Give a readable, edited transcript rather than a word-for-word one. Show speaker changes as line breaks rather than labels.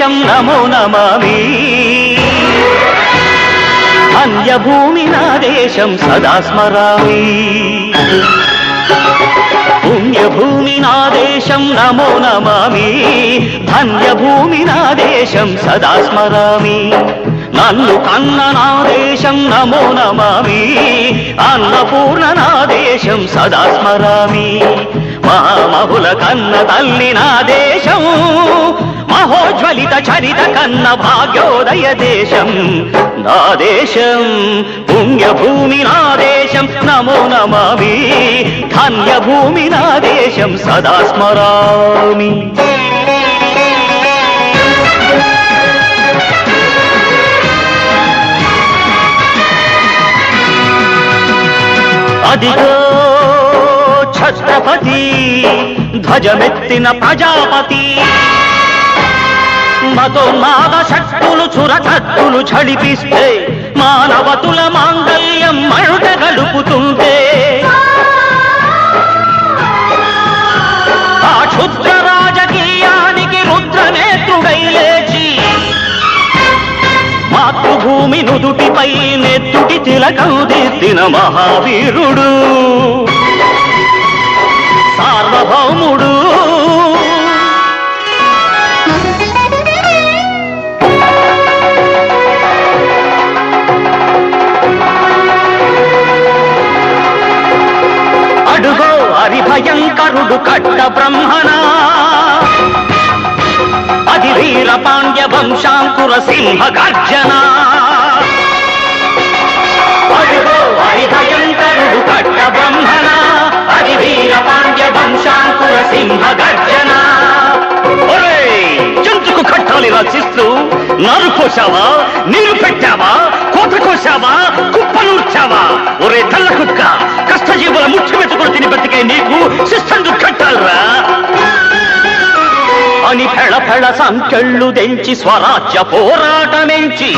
దేశం నమో నమామి ధన్యభూమి నా దేశం సదా స్మరామి పుణ్యభూమి నా దేశం నమో నమామి ధన్యభూమి నా దేశం సదా స్మరామి నన్ను కన్న నా దేశం నమో నమామి అన్నపూర్ణ నా దేశం సదా స్మరామి మహామహుల కన్న తల్లి నా దేశం మహోజ్వలిత చరిత కన్న భాగ్యోదయ దేశం నా దేశం పుణ్యభూమి నా దేశం నమో నమామి ధన్యభూమి నా దేశం సదా స్మరామి అదిగో ఛత్రపతి ధ్వజమెత్తిన ప్రజాపతి మతోన్మాద శక్తులు చురకత్తులు ఝడిపిస్తే మానవతుల మాంగళ్యం మరుట గడుపుతుంటే ఆ క్షుద్ర రాజకీయానికి రుద్రనేత్రుడై లేచి మాతృభూమి నుదుటిపై నెత్తుటి తిలకం దిద్దిన మహావీరుడు సార్వభౌముడు అడుగో హరిభయంకరుడు కట్ట బ్రహ్మణ అది వీర పాండ్య వంశాంకుర సింహ గర్జన అడుగో హరిభయంకరుడు కట్ట బ్రహ్మణ అది వీర పాండ్య వంశాంకుర సింహ గర్జన జంతుకు కట్టాలి రచిస్తూ నారు కోసావా నీరు పెట్టావా కోత కోసావా కుప్పనూర్చావా ఒరే తల్ల కుక్క కష్టజీవుల ముచ్చు పెట్టుకుని తిని బతికే నీకు శిస్తందు కట్టాలరా అని ఫెళ ఫెళ సంకెళ్ళు దెంచి స్వరాజ్య పోరాటమెంచి